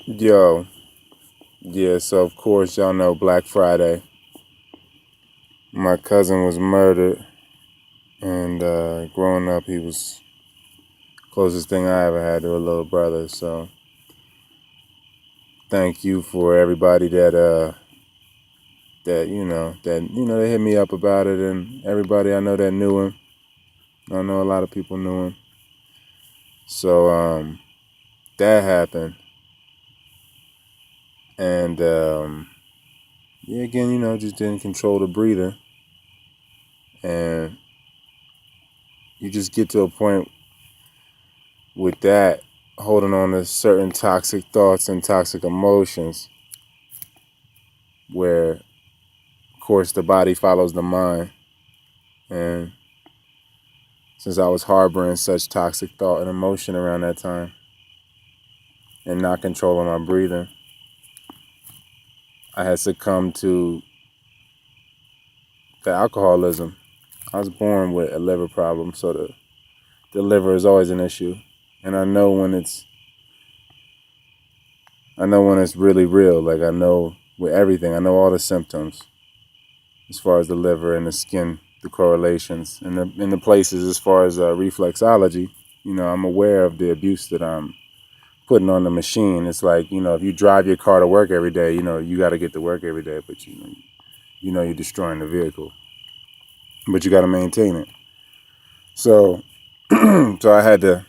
Yo, yeah, so of course y'all know Black Friday. My cousin was murdered, and growing up, he was closest thing I ever had to a little brother. So thank you for everybody that they hit me up about it, and everybody I know that knew him. I know a lot of people knew him. So that happened, and yeah, again, just didn't control the breathing, and you just get to a point with that, holding on to certain toxic thoughts and toxic emotions, where, of course, the body follows the mind. And since I was harboring such toxic thought and emotion around that time and not controlling my breathing, I had succumbed to the alcoholism. I was born with a liver problem, so the liver is always an issue. And I know when it's really real. Like, I know with everything, I know all the symptoms as far as the liver and the skin, the correlations, and the places as far as reflexology. I'm aware of the abuse that I'm putting on the machine. It's like, if you drive your car to work every day, you got to get to work every day, but you're destroying the vehicle, but you got to maintain it. So, so I had to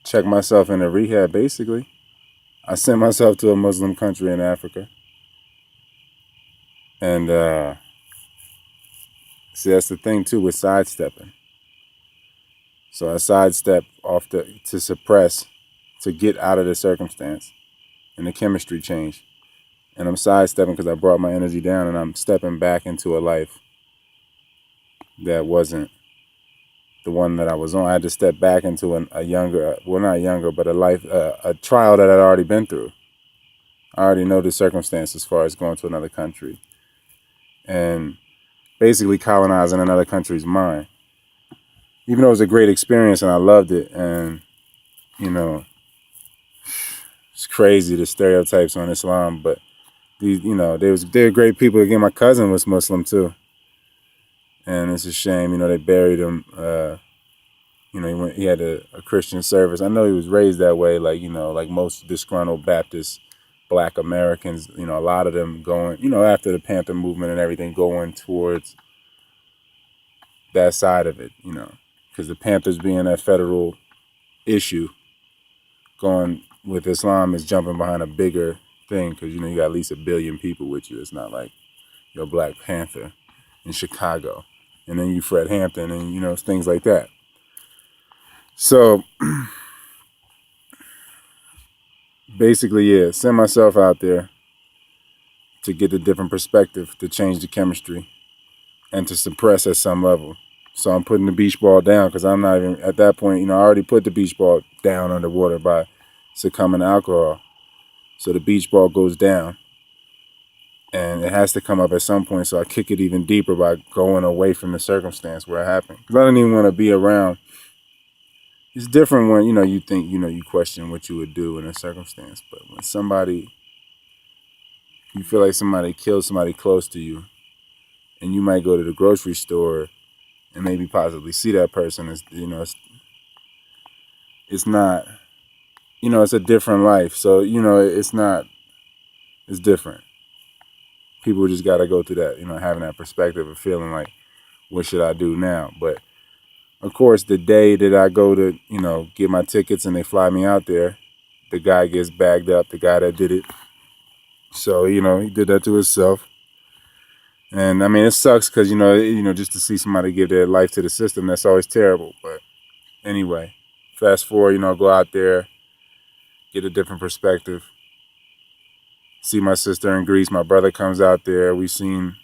check myself into rehab. Basically, I sent myself to a Muslim country in Africa, and see, that's the thing too with sidestepping. So I sidestep to suppress, to get out of the circumstance, and the chemistry changed. And I'm sidestepping because I brought my energy down, and I'm stepping back into a life that wasn't the one that I was on. I had to step back into a younger, well, not younger, but a life, a trial that I'd already been through. I already know the circumstance as far as going to another country and basically colonizing another country's mind. Even though it was a great experience and I loved it, and you know, it's crazy the stereotypes on Islam, but they're great people. Again, my cousin was Muslim too, and it's a shame. They buried him. He had a Christian service. I know he was raised that way, like most disgruntled Baptist Black Americans. A lot of them going, after the Panther movement and everything, going towards that side of it. Because the Panthers being a federal issue, going with Islam is jumping behind a bigger thing. Because you got at least 1 billion people with you. It's not like you're Black Panther in Chicago, and then you Fred Hampton, and things like that. So basically, yeah, send myself out there to get a different perspective, to change the chemistry, and to suppress at some level. So I'm putting the beach ball down because I'm not even at that point. I already put the beach ball down underwater by succumbing to alcohol. So the beach ball goes down, and it has to come up at some point. So I kick it even deeper by going away from the circumstance where it happened. Because I didn't even want to be around. It's different when you think you question what you would do in a circumstance, but when you feel like somebody killed somebody close to you, and you might go to the grocery store and maybe possibly see that person, it's not, it's a different life. So it's different. People just got to go through that, having that perspective of feeling like, what should I do now? But of course, the day that I go to get my tickets and they fly me out there, the guy gets bagged up, the guy that did it. So he did that to himself. And I mean, it sucks because just to see somebody give their life to the system, that's always terrible. But anyway, fast forward, go out there, get a different perspective. See my sister in Greece. My brother comes out there. We seen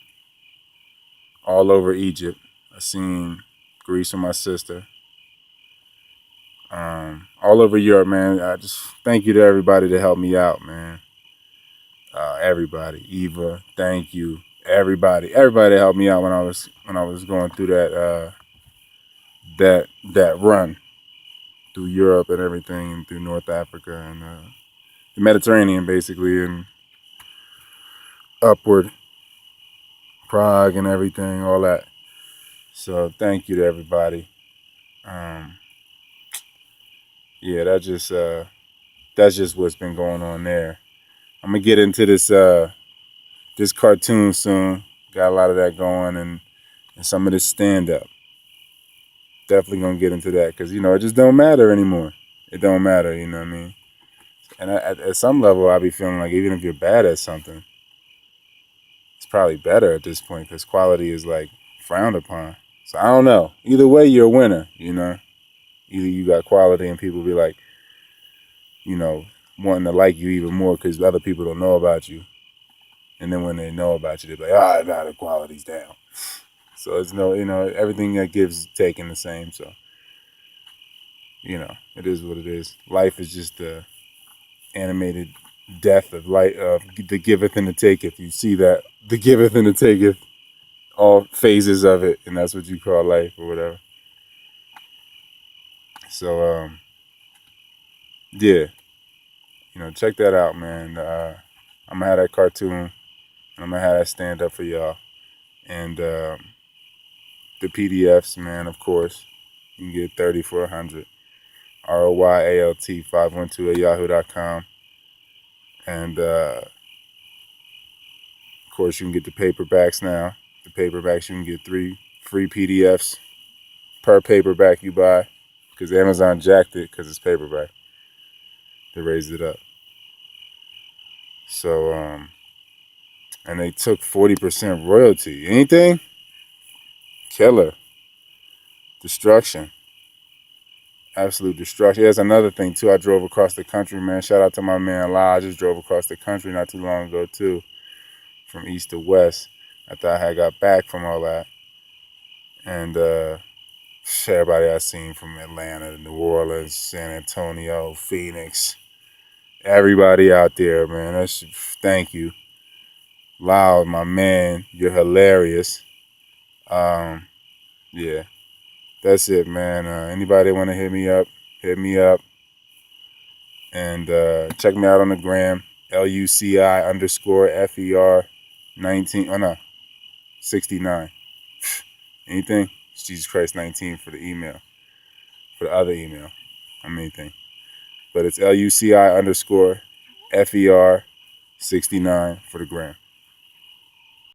all over Egypt. I seen Greece with my sister. All over Europe, man. I just thank you to everybody that helped me out, man. Everybody, Eva, thank you. Everybody that helped me out when I was going through that run through Europe and everything, and through North Africa, and the Mediterranean, basically, and upward, Prague and everything, all that. So thank you to everybody. Yeah, that's just what's been going on there. I'm gonna get into this cartoon soon. Got a lot of that going, and some of this stand up. Definitely gonna get into that because it just don't matter anymore. It don't matter, you know what I mean? And at some level, I be feeling like even if you're bad at something, it's probably better at this point because quality is like frowned upon. So I don't know. Either way, you're a winner. Either you got quality and people be like, wanting to like you even more because other people don't know about you. And then when they know about you, they be like, now the quality's down. So it's everything that gives taking the same. So, it is what it is. Life is just the animated death of light of the giveth and the taketh. You see that the giveth and the taketh, all phases of it, and that's what you call life or whatever. So yeah, check that out, man. I'm gonna have that cartoon, and I'm gonna have that stand up for y'all, and the PDFs, man. Of course, you can get 30 for 100. ROYALT 512 at yahoo.com, and of course you can get the paperbacks now. The paperbacks you can get 3 free PDFs per paperback you buy, because Amazon jacked it because it's paperback. They raised it up. So and they took 40% royalty. Anything? Killer. Destruction. Absolute destruction. There's another thing too. I drove across the country, man. Shout out to my man La. I just drove across the country not too long ago too, from east to west. After I had got back from all that, and everybody I seen from Atlanta, New Orleans, San Antonio, Phoenix, everybody out there, man. Thank you, Loud, my man. You're hilarious. Yeah, that's it, man. Anybody want to hit me up? Hit me up. And check me out on the gram, LUCI_FER19. Oh no, 69. Anything? It's Jesus Christ 19 for the email. For the other email. Anything. But it's LUCI_FER69 for the gram.